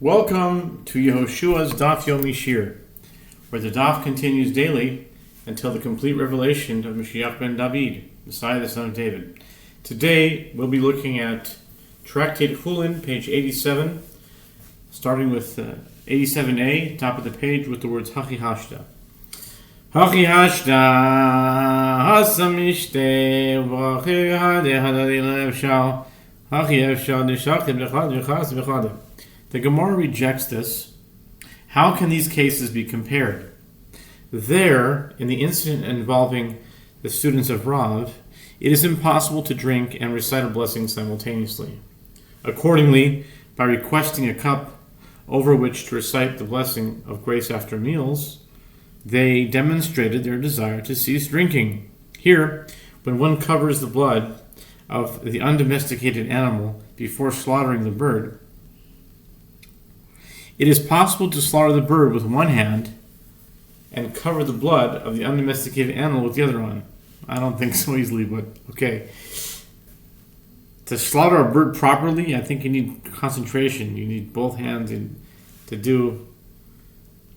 Welcome to Yehoshua's Daf Yomi Shiur, where the Daf continues daily until the complete revelation of Mashiach ben David, Messiah the son of David. Today we'll be looking at Tractate Chullin, page 87, starting with 87a, top of the page, with the words Hachi Hashda. Hachi Hashda, Hasamishte, Vachi Hade Hadadi Levshal, Hachi Evshal, Nishachim Lechad, Vichas Vichadeh. The Gemara rejects this. How can these cases be compared? There, in the incident involving the students of Rav, it is impossible to drink and recite a blessing simultaneously. Accordingly, by requesting a cup over which to recite the blessing of grace after meals, they demonstrated their desire to cease drinking. Here, when one covers the blood of the undomesticated animal before slaughtering the bird, it is possible to slaughter the bird with one hand and cover the blood of the undomesticated animal with the other one. I don't think so easily, but okay. To slaughter a bird properly, I think you need concentration. You need both hands to do,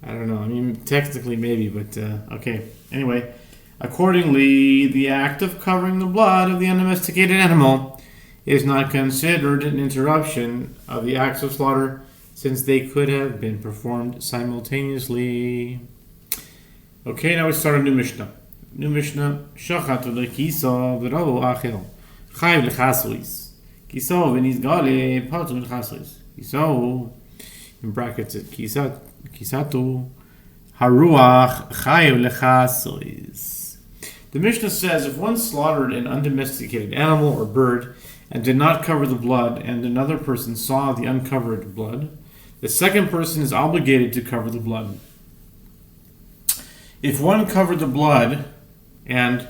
I don't know, I mean, technically maybe, but okay. Anyway, accordingly, the act of covering the blood of the undomesticated animal is not considered an interruption of the acts of slaughter, since they could have been performed simultaneously. Okay, now we start a new Mishnah. New Mishnah, Shachatu lekiso v'ravo achel, chayiv lechasois. Kiso v'nizgale patu lechasois. Kiso, in brackets, kisatu, haruach chayiv lechasois. The Mishnah says, if one slaughtered an undomesticated animal or bird and did not cover the blood, and another person saw the uncovered blood, the second person is obligated to cover the blood. If one covered the blood and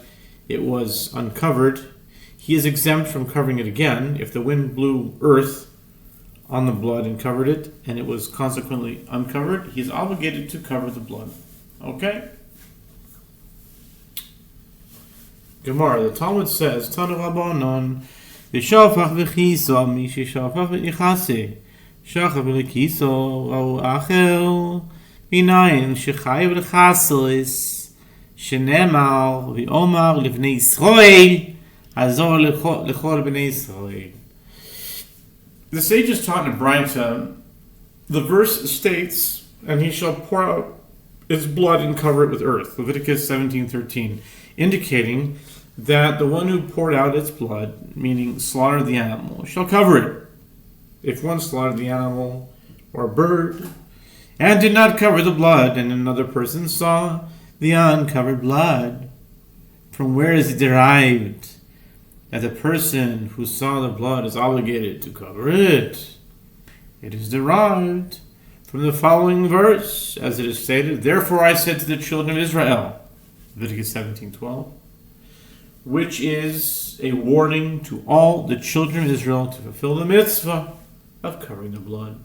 it was uncovered, he is exempt from covering it again. If the wind blew earth on the blood and covered it, and it was consequently uncovered, he is obligated to cover the blood. Okay? Gemara, the Talmud says, Tanu Rabbanon, V'shofach v'chiso, mi sheshofach v'yichase. Shachav lekiso rau achel minayin shechayiv lechasois shenemar v'omar levnei Yisrael hazor lechol bnei Yisrael. The sages taught in a Braita, the verse states, and he shall pour out its blood and cover it with earth, Leviticus 17:13, indicating that the one who poured out its blood, meaning slaughtered the animal, shall cover it. If one slaughtered the animal or bird and did not cover the blood, and another person saw the uncovered blood, from where is it derived that the person who saw the blood is obligated to cover it? It is derived from the following verse, as it is stated, Therefore I said to the children of Israel, Leviticus 17:12, which is a warning to all the children of Israel to fulfill the mitzvah of covering the blood.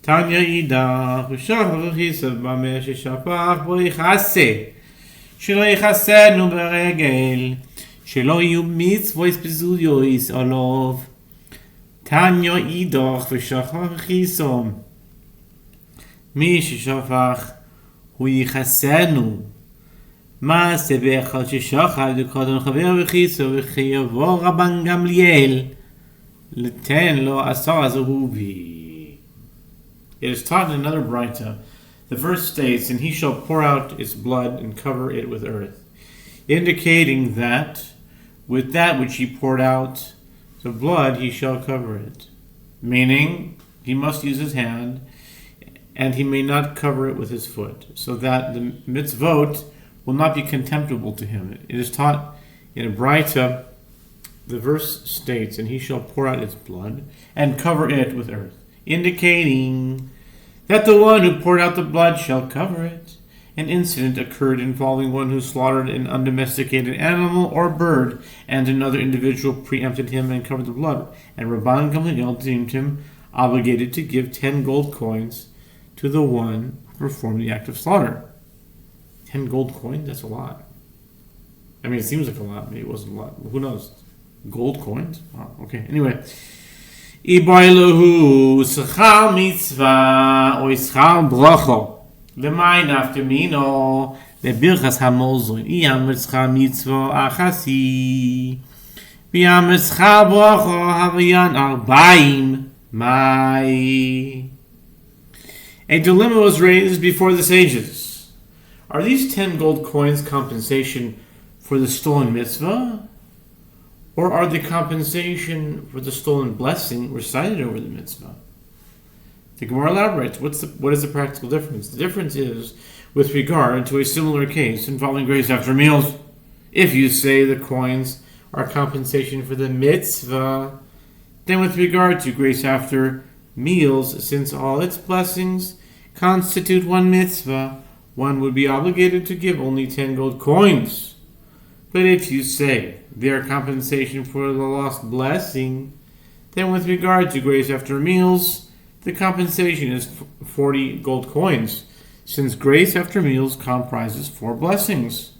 Tanya idach v'shachar v'chisav b'meh sheshapach bo yichase shelo yichasenu beregel shelo yiyu mitzvos bezuyois olov. Tanya idach v'shachar v'chisav mi sheshapach hu yichasenu מעשה באחד ששחט וקודם חבר וחיסו וחייבו רבן גמליאל לתן לו עשר זהובי. It is taught in another Braita. The verse states, and he shall pour out its blood and cover it with earth, indicating that with that which he poured out the blood he shall cover it, meaning he must use his hand and he may not cover it with his foot, so that the mitzvot will not be contemptible to him. It is taught in a Braita, the verse states, and he shall pour out its blood and cover it with earth, indicating that the one who poured out the blood shall cover it. An incident occurred involving one who slaughtered an undomesticated animal or bird, and another individual preempted him and covered the blood, and Rabban Gamliel deemed him obligated to give 10 gold coins to the one who performed the act of slaughter. 10 gold coins? That's a lot. I mean, it seems like a lot. Maybe it wasn't a lot. Who knows? Gold coins? Wow, okay. Anyway, Ibailuhu schal mitzvah or schal bracha. The mind after mino the birchas hamolzon. Iyam schal mitzvah achasi. Biyam schal bracha haviyan arbaim mai. A dilemma was raised before the sages. Are these 10 gold coins compensation for the stolen mitzvah? Or are they compensation for the stolen blessing recited over the mitzvah? The Gemara elaborates, what is the practical difference? The difference is with regard to a similar case involving grace after meals. If you say the coins are compensation for the mitzvah, then with regard to grace after meals, since all its blessings constitute one mitzvah, one would be obligated to give only 10 gold coins. But if you say they are compensation for the lost blessing, then with regard to grace after meals, the compensation is 40 gold coins, since grace after meals comprises 4 blessings.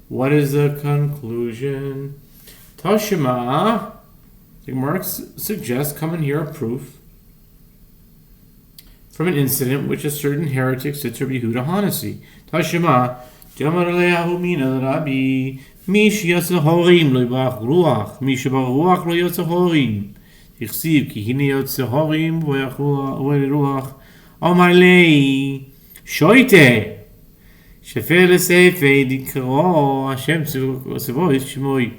What is the conclusion? Tashima, the Gemara suggests, come and hear a proof from an incident which a certain heretic said to Yehuda Hanasi. Tashima, Jamar le'ahu mina Rabbi, Mish yotze horim lo yibach ruach, mish baruach lo yotze horim. Yichsiv ki hine yotze horim ruach. Omar lei shoite. Shefer lesefe dikro Hashem tzevois shmoi.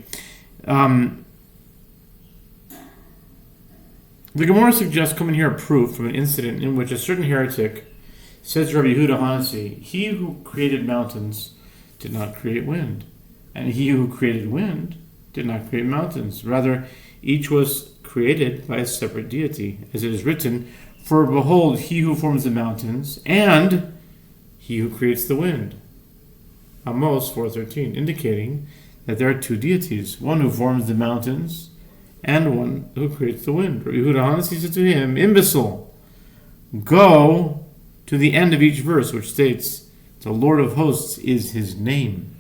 The Gemara suggests come and hear a proof from an incident in which a certain heretic says to Rabbi Yehuda Hanasi, he who created mountains did not create wind, and he who created wind did not create mountains. Rather, each was created by a separate deity, as it is written, for behold, he who forms the mountains, and he who creates the wind. Amos 4:13, indicating that there are 2 deities, one who forms the mountains, and one who creates the wind. Rabbi Yehuda Hanasi said to him, imbecile, go to the end of each verse, which states, the Lord of hosts is his name.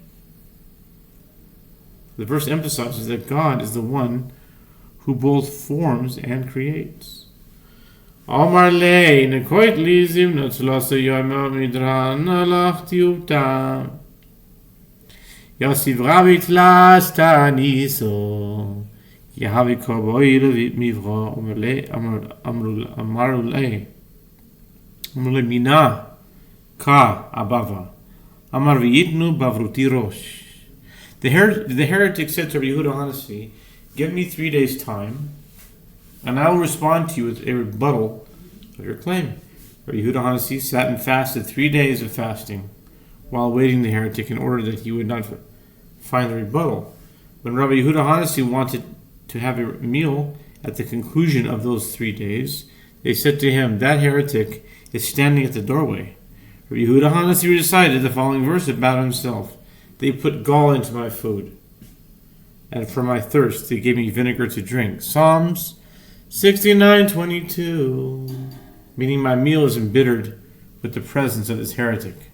The verse emphasizes that God is the one who both forms and creates. Amar lei nekoit li zimna tzlasa yama midran alachti uta Yosiv Rabbi tlasta niso Yehavi koboi levit mivra Amarule mina ka abava Amar v'yitnu bavruti rosh. The heretic said to Rabbi Yehuda Hanasi, give me 3 days' time, and I will respond to you with a rebuttal of your claim. Rabbi Yehuda Hanasi sat and fasted 3 days of fasting, while awaiting the heretic in order that he would not find the rebuttal. When Rabbi Yehuda Hanasi wanted to have a meal at the conclusion of those 3 days, they said to him, that heretic is standing at the doorway. Rabbi Yehuda Hanasi recited the following verse about himself. They put gall into my food, and for my thirst they gave me vinegar to drink. Psalms 69:22, meaning my meal is embittered with the presence of this heretic.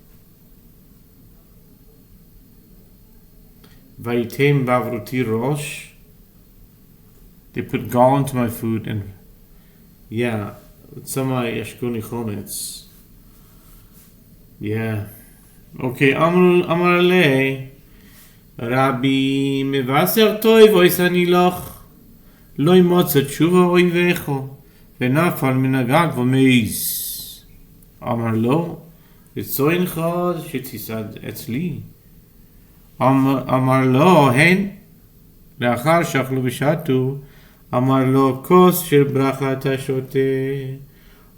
Vayitem bavruti rosh, they put gall into my food, and tzamai yashkuni chometz. Okay, Amar le Rabbi mevaser toiv oisani loch lo imotza tshuva oivecho venafal min agag v'meiz. Amar lo v'tzoincha shetisad etzli. Amar lo hen לאחר שאכלו ושתו אמר לו כוס של ברכה אתה שותה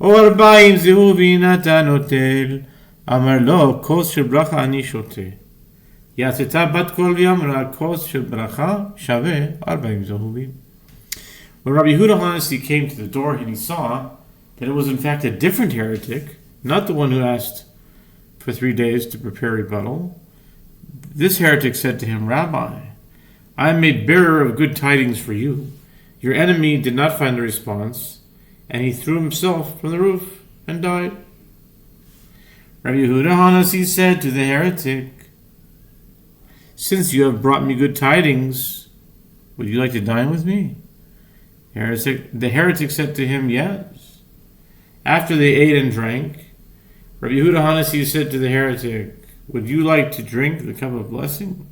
או 40 זהוב הנה אתה נוטל אמר לו כוס של ברכה אני שותה יצאתה בת קול ואמרה כוס של ברכה שווה 40 זהובים. When Rabbi Yehuda Hanasi came to the door and he saw that it was in fact a different heretic, not the one who asked for 3 days to prepare rebuttal, this heretic said to him, Rabbi, I am made bearer of good tidings for you. Your enemy did not find the response, and he threw himself from the roof and died. Rabbi Yehuda Hanasi said to the heretic, since you have brought me good tidings, would you like to dine with me? The heretic said to him, yes. After they ate and drank, Rabbi Yehuda Hanasi said to the heretic, would you like to drink the cup of blessing?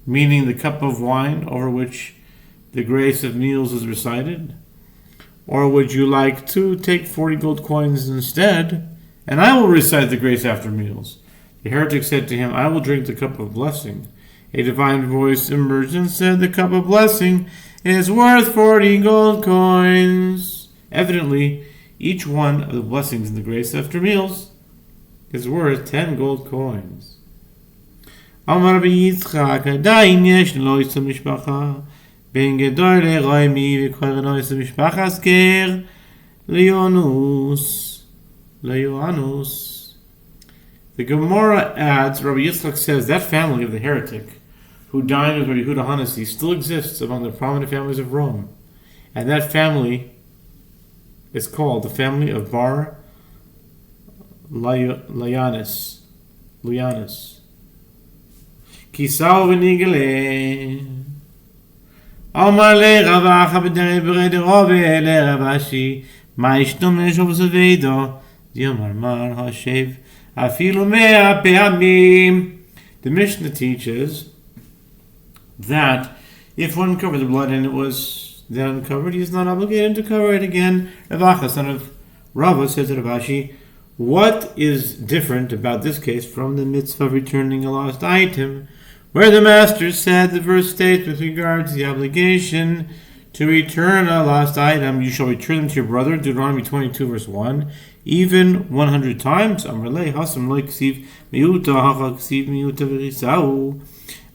Meaning the cup of wine over which the grace of meals is recited? Or would you like to take 40 gold coins instead, and I will recite the grace after meals? The heretic said to him, I will drink the cup of blessing. A divine voice emerged and said, the cup of blessing is worth 40 gold coins. Evidently, each one of the blessings in the grace after meals is worth 10 gold coins. Amar Rabbi Yitzchak, Adayin yesh lo yisra mishpacha, ben gedol le'roimi v'kol lo yisra mishpachas ger le'yonus. The Gemara adds, Rabbi Yitzchak says, that family of the heretic who dined with Rabbi Yehuda Hanasi still exists among the prominent families of Rome. And that family is called the family of Bar Luyanus. Kisau v'nigale. Amar le Ravacha b'derei b'rei Rove le Ravashi ma yishtomesh v'zavedo diomar mar hashev afilu mea pe'amim. The Mishnah teaches that if one covered the blood and it was then uncovered, he is not obligated to cover it again. Ravacha, son of Rava, says to Ravashi, what is different about this case from the mitzvah of returning a lost item, where the master said, the verse states with regard to the obligation to return a lost item, you shall return them to your brother, Deuteronomy 22 verse 1, even 100 times.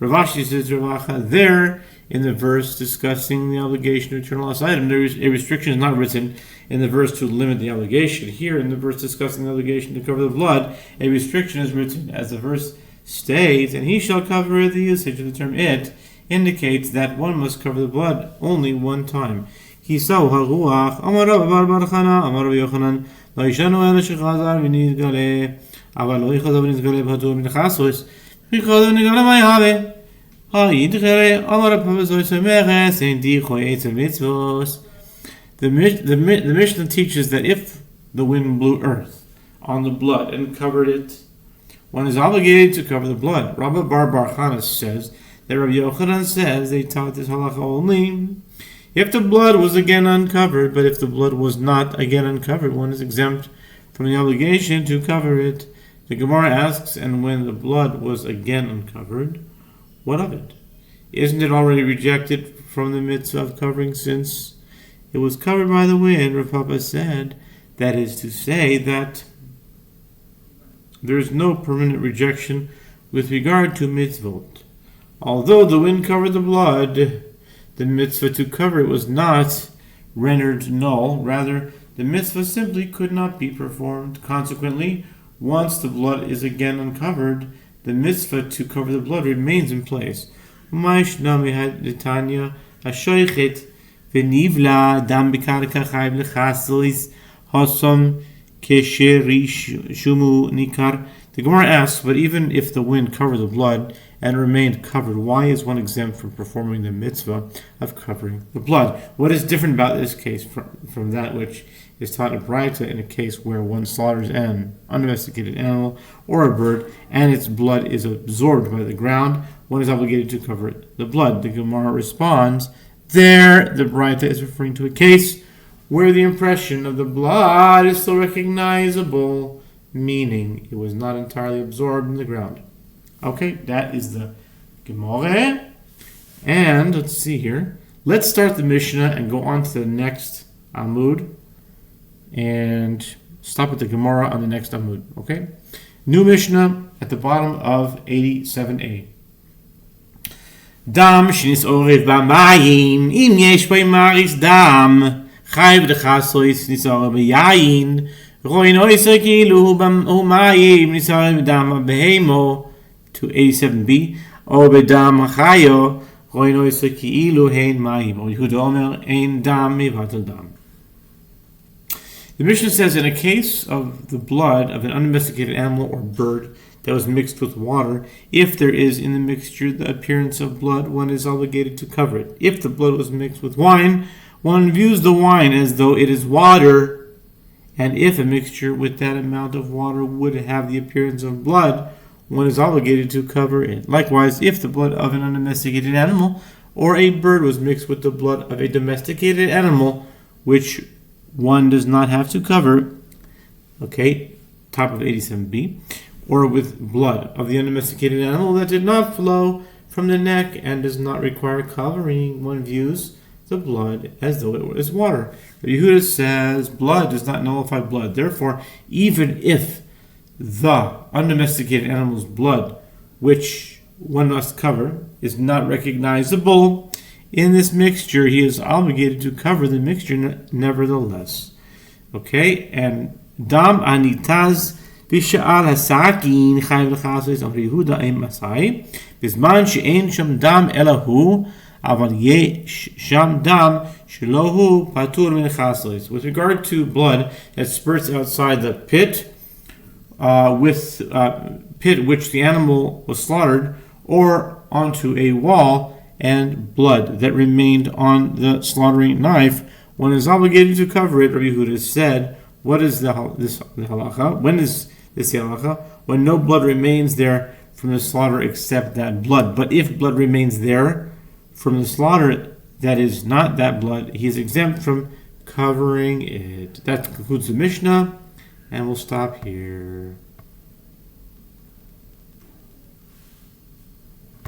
Ravashi says, Ravacha, there in the verse discussing the obligation to return a lost item, there is a restriction is not written in the verse to limit the obligation. Here in the verse discussing the obligation to cover the blood, a restriction is written as the verse states, and he shall cover it. The usage of the term it indicates that one must cover the blood only one time. Kisau haruach, Amar Rabbi Bar Bar Chana, Amar Rabbi Yochanan, Lo yishanu ela shechazar v'nizgale, aval lo yichazar v'nizgale b'hatur minchasos, v'yichazar v'nizgale ma'yave. The Mishnah teaches that if the wind blew earth on the blood and covered it, one is obligated to cover the blood. Rabbi Bar Chana says that Rabbi Yochanan says they taught this halacha only if the blood was again uncovered, but if the blood was not again uncovered, one is exempt from the obligation to cover it. The Gemara asks, and when the blood was again uncovered, what of it? Isn't it already rejected from the mitzvah of covering since it was covered by the wind? Rav Papa said, that is to say that there is no permanent rejection with regard to mitzvot. Although the wind covered the blood, the mitzvah to cover it was not rendered null. Rather, the mitzvah simply could not be performed. Consequently, once the blood is again uncovered, the mitzvah to cover the blood remains in place. The Gemara asks, but even if the wind covered the blood and remained covered, why is one exempt from performing the mitzvah of covering the blood? What is different about this case from that which is taught in Braita in a case where one slaughters an undomesticated animal or a bird and its blood is absorbed by the ground? One is obligated to cover the blood. The Gemara responds, there the Braita is referring to a case where the impression of the blood is still recognizable, meaning it was not entirely absorbed in the ground. Okay, that is the Gemara. And let's see here. Let's start the Mishnah and go on to the next Amud and stop at the Gemara on the next Amud. Okay? New Mishnah at the bottom of 87a. Dam shnis orev b'mayim im yesh b'im maris dam chayv dechasois nisar b'yayin roin oiser kilu hu mayim nisar b'dam b'heimo to 87b or b'dam chayo roin oiser kilu hein mayim or Yehuda Omer ein dam mivatel dam. The Mishnah says in a case of the blood of an undomesticated animal or bird that was mixed with water, if there is in the mixture the appearance of blood, one is obligated to cover it. If the blood was mixed with wine, One views the wine as though it is water, and if a mixture with that amount of water would have the appearance of blood, one is obligated to cover it. Likewise, if the blood of an undomesticated animal or a bird was mixed with the blood of a domesticated animal, which one does not have to cover, okay, top of 87b, or with blood of the undomesticated animal that did not flow from the neck and does not require covering, one views the blood as though it was water. Yehuda says blood does not nullify blood. Therefore, even if the undomesticated animal's blood, which one must cover, is not recognizable in this mixture, he is obligated to cover the mixture nevertheless. Okay, and dam anitaz b'sha'al hasakin chayv l'chasos amri Yehuda im masai b'zman she'en sham dam elahu aval yesh sham dam shelohu patur min chasos. With regard to blood that spurts outside the pit, pit which the animal was slaughtered, or onto a wall, and blood that remained on the slaughtering knife, one is obligated to cover it. Rabbi Yehuda said, what is the halacha? When is this the halacha? When no blood remains there from the slaughter except that blood. But if blood remains there from the slaughter that is not that blood, he is exempt from covering it. That concludes the Mishnah, and we'll stop here.